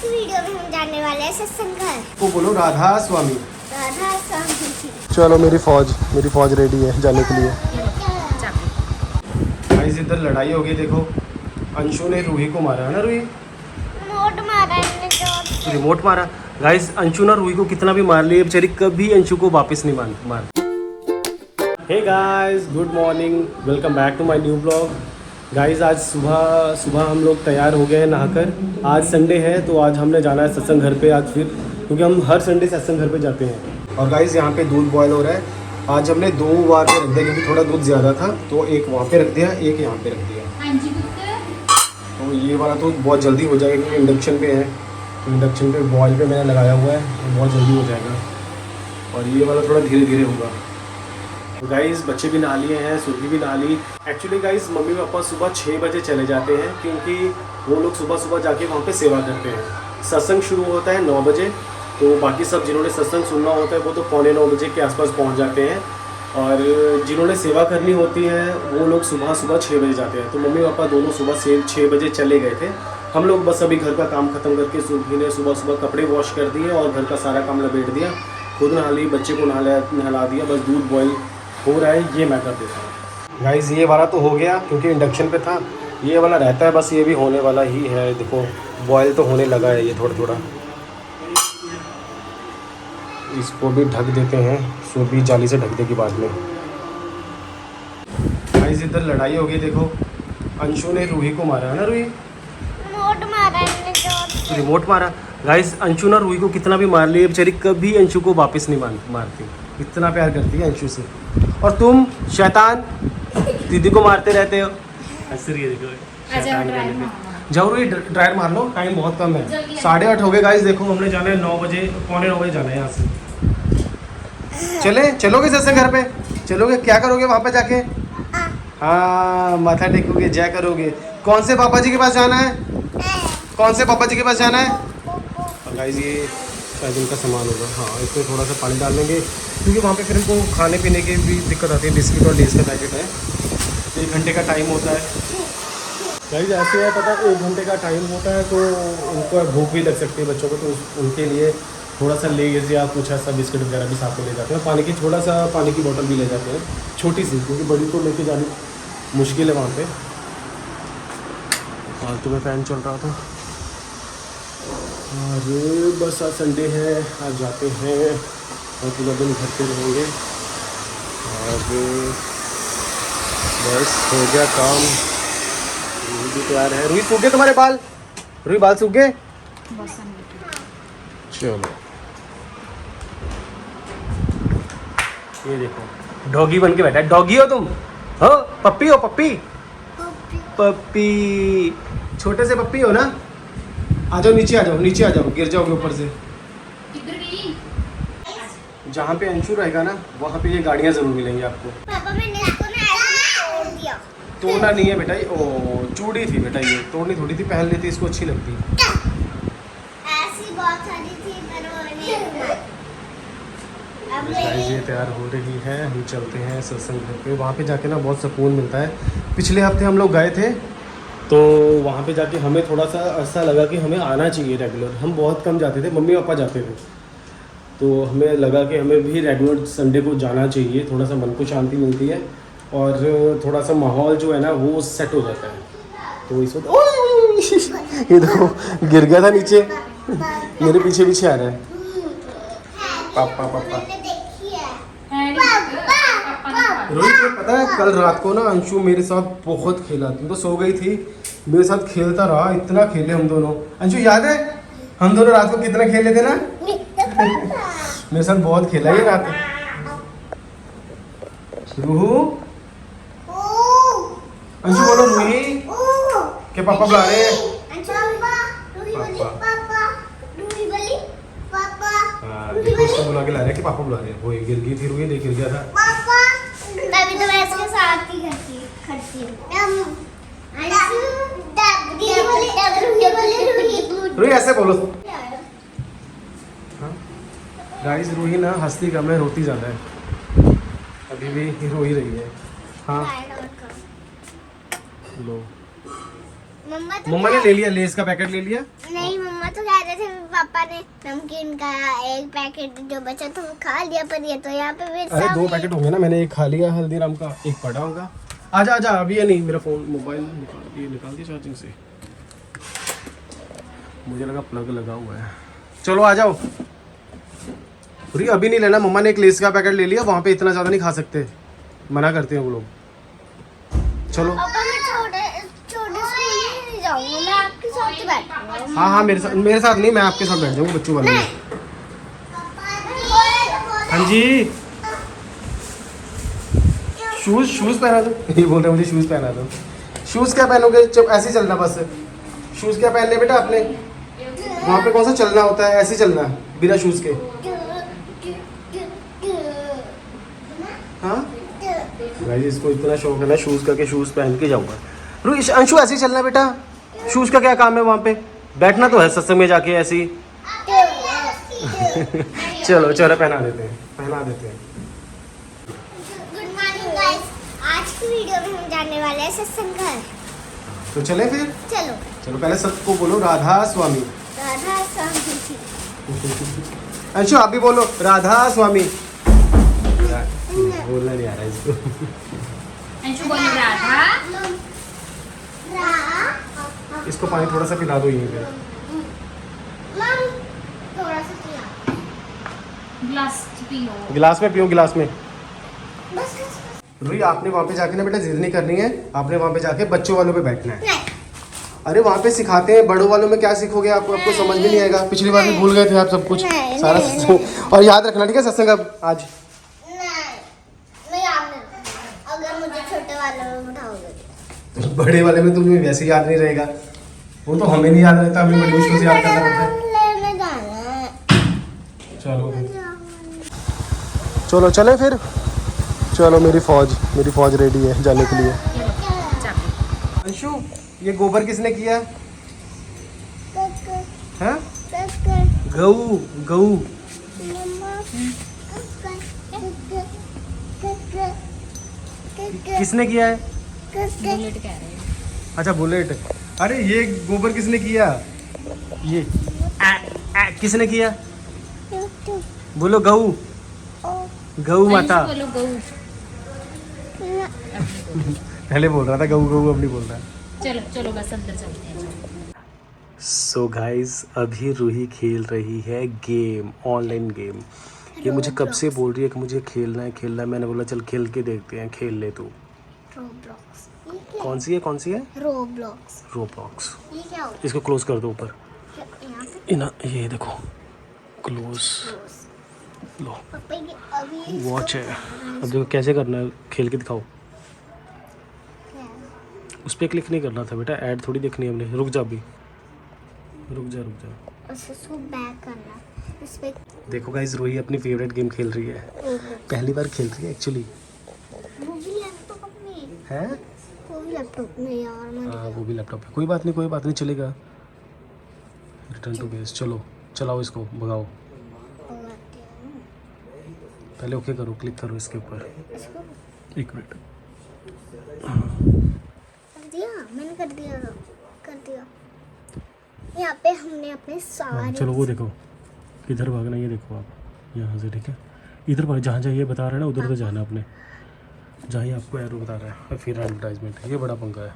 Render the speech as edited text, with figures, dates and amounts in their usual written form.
की वीडियो में हम जाने वाले हैं सत्संग घर। वो बोलो राधा स्वामी। राधा स्वामी। चलो मेरी फौज रेडी है जाने के लिए। गाइस इधर लड़ाई हो गई, देखो अंशु ने रूही को मारा है ना। रूही रिमोट मारा है तो रिमोट मारा। गाइस अंशु ना रूही को कितना भी मार लिए बेचारी कभी अंशु को वापस नहीं मार। Hey guys good morning, welcome back to my new blog. Guys आज सुबह हम लोग तैयार हो गए हैं नहाकर। आज संडे है तो आज हमने जाना है सत्संग घर पे आज फिर, क्योंकि हम हर संडे सत्संग घर पे जाते हैं। और गाइस यहाँ पे दूध बॉयल हो रहा है। आज हमने 2 बार पे रख दिया क्योंकि थोड़ा दूध ज़्यादा था, तो एक वहाँ पे रख दिया, एक यहाँ पे रख दिया। तो ये वाला तो बहुत जल्दी हो जाएगा क्योंकि इंडक्शन पे है, तो इंडक्शन पे बॉयल पे मैंने लगाया हुआ है तो बहुत जल्दी हो जाएगा। और ये वाला थोड़ा धीरे धीरे होगा। तो गाइस बच्चे भी नहा लिए हैं, सुर्गी भी नहा ली। एक्चुअली गाइस मम्मी पापा सुबह 6 बजे चले जाते हैं क्योंकि वो लोग सुबह जाके वहाँ पे सेवा करते हैं। सत्संग शुरू होता है 9 बजे, तो बाकी सब जिन्होंने सत्संग सुनना होता है वो तो 8:45 बजे के आसपास पहुँच जाते हैं। और जिन्होंने सेवा करनी होती है वो लोग सुबह 6 बजे जाते हैं। तो मम्मी पापा दोनों सुबह से 6 बजे चले गए थे। हम लोग बस अभी घर का काम ख़त्म करके सुर्गी ने सुबह कपड़े वॉश कर दिए और घर का सारा काम लपेट दिया, खुद नहा ली, बच्चे को नहला दिया, बस दूध बॉयल हो रहा है ये मैं कर देता हूँ। गाइस ये वाला तो हो गया क्योंकि इंडक्शन पे था, ये वाला रहता है, बस ये भी होने वाला ही है। देखो बॉयल तो होने लगा है ये थोड़ा। इसको भी ढक देते हैं, सूबी जाली से ढक देगी बाद में। गाइस इधर लड़ाई हो गई, देखो अंशु ने रूही को मारा है ना। रूही रिमोट मारा है तो रिमोट मारा। गाइस अंशु ना रूही को कितना भी मार लिए बेचारी कभी अंशु को वापस नहीं मारती, इतना प्यार करती है अंशु से। और तुम शैतान दीदी को मारते रहते हो। हंस रही है देखो शैतान कहने पे। जाओ रूही ड्रायर मार लो, टाइम बहुत कम है, 8:30 हो गए। गाइस देखो हमने जाना है 9 बजे, 9:15 बजे जाना है यहाँ से। चलोगे सत्संग घर पे? चलोगे? क्या करोगे वहाँ पे जाके? हाँ माथा टेकोगे, जय करोगे। कौन से पापा जी के पास जाना है? कौन से पापा जी के पास जाना है? और गाइस ये शायद इनका सामान होगा। हाँ इसमें थोड़ा सा पानी डाल लेंगे क्योंकि वहाँ पे फिर इनको खाने पीने की भी दिक्कत आती है। बिस्किट और लेस का पैकेट है, 1 घंटे का टाइम होता है। गाइस ऐसे है पता, 1 घंटे का टाइम होता है तो उनको भूख भी लग सकती है बच्चों को, तो उनके लिए थोड़ा सा लेज या कुछ ऐसा बिस्किट वगैरह भी साथ में ले जाते हैं। थोड़ा सा पानी की बोतल भी ले जाते हैं, छोटी सी, क्योंकि बड़ी तो लेके जानी मुश्किल है वहाँ पे। फालतू में फ़ैन चल रहा था। अरे बस आज संडे है, आज जाते हैं और पूरा दिन घर पे रहेंगे। और बस हो गया काम। रूही भी तैयार है। रूही सूख गए तुम्हारे बाल? रूही बाल सूख गए? चलो ये देखो डॉगी बन के बैठा है। डॉगी हो तुम? हो पप्पी हो? पप्पी छोटे से पप्पी हो ना? आ जाओ नीचे आ जाओ, गिर जाओगे ऊपर से। जहाँ पे अंशु रहेगा ना वहाँ पे ये गाड़ियाँ जरूर मिलेंगी आपको। पापा मैंने इसको ना ऐसे तोड़ दिया। तोड़ना नहीं है बेटा, ओ चूड़ी थी बेटा, ये तोड़नी थोड़ी थी, पहन लेती, इसको अच्छी लगती। ऐसी बहुत सारी थी पर वो नहीं। अब गाइस ये तैयार हो रही है, हम चलते हैं सत्संग घर पे। वहाँ पे जाके ना बहुत सुकून मिलता है। पिछले हफ्ते हम लोग गए थे तो वहाँ पे जाके हमें थोड़ा सा ऐसा लगा कि हमें आना चाहिए रेगुलर। हम बहुत कम जाते थे, मम्मी पापा जाते थे, तो हमें लगा कि हमें भी रेगुलर संडे को जाना चाहिए। थोड़ा सा मन को शांति मिलती है और थोड़ा सा माहौल जो है ना वो सेट हो जाता है। तो इस वक्त ये देखो गिर गया था नीचे, मेरे पीछे आ रहा है। पापा देखी है। रोहित को पता है कल रात को ना अंशु मेरे साथ बहुत खेला, तुम तो सो गई थी, मेरे साथ खेलता रहा, इतना खेले हम दोनों। अंशु याद है हम दोनों रात को कितना खेले थे ना? मेरे साथ बहुत खेला ये रात। रूहू अंशु बोलो रूही के पापा बुला रहे हैं। देखो उसको बुला के ला रहे हैं कि पापा बुला रहे हैं। वो गिर गई थी रूही, गिर गया था। तभी तो मैं इसके साथ ही खड़ती हूँ। रूही ऐसे बोलो। गाइस रूही ना हंसती कम है, रोती ज़्यादा है, अभी भी रो ही रही है। हाँ लो मम्मा मम्मा ने ले लिया, लेस का पैकेट ले लिया। नहीं मम्मा मम्मा तो कह रहे थे पापा ने नमकीन का एक पैकेट जो बचा था वो खा लिया, पर ये तो यहाँ पे भी अरे 2 पैकेट होंगे ना, मैंने एक खा लिया हल्दीराम का, एक पड़ा होगा। आजा आजा, अभी ये नहीं, मेरा फोन मोबाइल निकाल दिया चार्जिंग से, मुझे लगा प्लग लगा हुआ है। चलो आ जाओ। अरे अभी नहीं लेना, मम्मा ने एक लेस का पैकेट ले लिया, वहाँ पे इतना ज़्यादा नहीं खा सकते, मना करते हैं वो लोग। चलो पापा मैं छोटे स्कूल नहीं जाऊंगा, मैं आपके साथ ही बैठूंगा। हाँ हाँ, मेरे साथ नहीं, मैं आपके साथ बैठ जाऊँगा बच्चों वाले में। हाँ जी, शूज़ पहना दो। ये बोल रहे मुझे शूज़ पहना दो। शूज़ क्या पहनोगे, जब ऐसे ही चलना बस। शूज़ क्या पहनने बेटा आपने, वहाँ पे कौन सा चलना होता है, ऐसे ही चलना बिना शूज़ के। हाँ भाई, इसको इतना शौक है ना शूज़ का, के शूज़ पहन के जाऊँगा। रुक अंशु, ऐसे ही चलना बेटा, शूज़ का क्या काम है वहाँ पे, बैठना तो है सत्संग में जाके ऐसे ही। चलो चलो पहना देते हैं, पहना देते हैं। गुड मॉर्निंग गाइस, आज की वीडियो में हम जाने वाले हैं सत्संग घर। तो चले फिर, चलो चलो पहले सबको बोलो राधा स्वामी। राधा स्वामी जी। अंशु आप भी बोलो राधा स्वामी। बोलना नहीं आ रहा इसको। अंशु बोले राधा। इसको पानी थोड़ा सा पिला दो यहीं पे। थोड़ा सा पिया। ग्लास पियो। गिलास में पियो, गिलास में। बस रुई, आपने वहाँ पे जाके ना बेटा जिद नहीं करनी है, आपने वहाँ पे जाके बच्चों वालों पे बैठना है। नहीं। अरे वहाँ पे सिखाते हैं, बड़ों वालों में क्या सीखोगे आपको समझ में नहीं आएगा। पिछली बार में भूल गए थे आप सब कुछ, नहीं, सारा नहीं, और याद रखना ठीक है सत्संग अब आज। मैं याद नहीं रखूंगा, अगर मुझे छोटे वाले में बिठाओगे तो। बड़े वाले में तुम्हें वैसे याद नहीं रहेगा, वो तो हमें नहीं याद रहता, हमें बड़ी मुश्किल से याद करना पड़ता है। लेने जाना है। चलो चलो चले फिर, चलो मेरी फौज रेडी है जाने के लिए। अंशु, ये गोबर किसने किया है? गऊ गऊ किसने किया है? बुलेट कह रहे हैं। अच्छा बुलेट। अरे ये गोबर किसने किया, ये किसने किया, बोलो गऊ, गऊ माता। अंशु बोलो गऊ। पहले बोल रहा था गऊ गऊ, अब नहीं बोल रहा। चलो चलो बस अंदर चलते हैं। सो गाइस, अभी रूही खेल रही है गेम, ऑनलाइन गेम। ये मुझे कब से बोल रही है कि मुझे खेलना है। मैंने बोला चल खेल के देखते हैं, खेल ले तू। रोब्लॉक्स। कौन सी है? रोब्लॉक्स। ये क्या होता इसको क्लोज कर दो ऊपर, है यहाँ पे? इना ये देखो क्लोज। लो पापा ये अभी इसको वॉच है। अब देखो कैसे करना है, खेल के दिखाओ। क्या? उस पर क्लिक नहीं करना था बेटा, ऐड थोड़ी देखनी है हमने। रुक जा अभी, रुक जा। उसको बैक करना इस पे। देखो गाइस, रूही अपनी फेवरेट गेम खेल रही है, पहली बार खेल रही है एक्चुअली। वो भी लैपटॉप में है वो भी लैपटॉप में यार मैं हाँ, वो भी लैपटॉप है। कोई बात नहीं चलेगा। रिटर्न टू बेस, चलो चलाओ इसको, भगाओ। लगाती हूँ पहले ओके करो, क्लिक करो इसके ऊपर। इसको। 1 मिनट। कर दिया मैंने, कर दिया। यहाँ पे हमने अपने सारे चलो वो देखो किधर भागना, ये देखो आप यहाँ से, ठीक है इधर भाग, जहाँ ये बता रहा है ना उधर तो जाना आपने, जहाँ ही आपको एरो बता रहा है। फिर एडवर्टाइजमेंट, ये बड़ा पंगा है।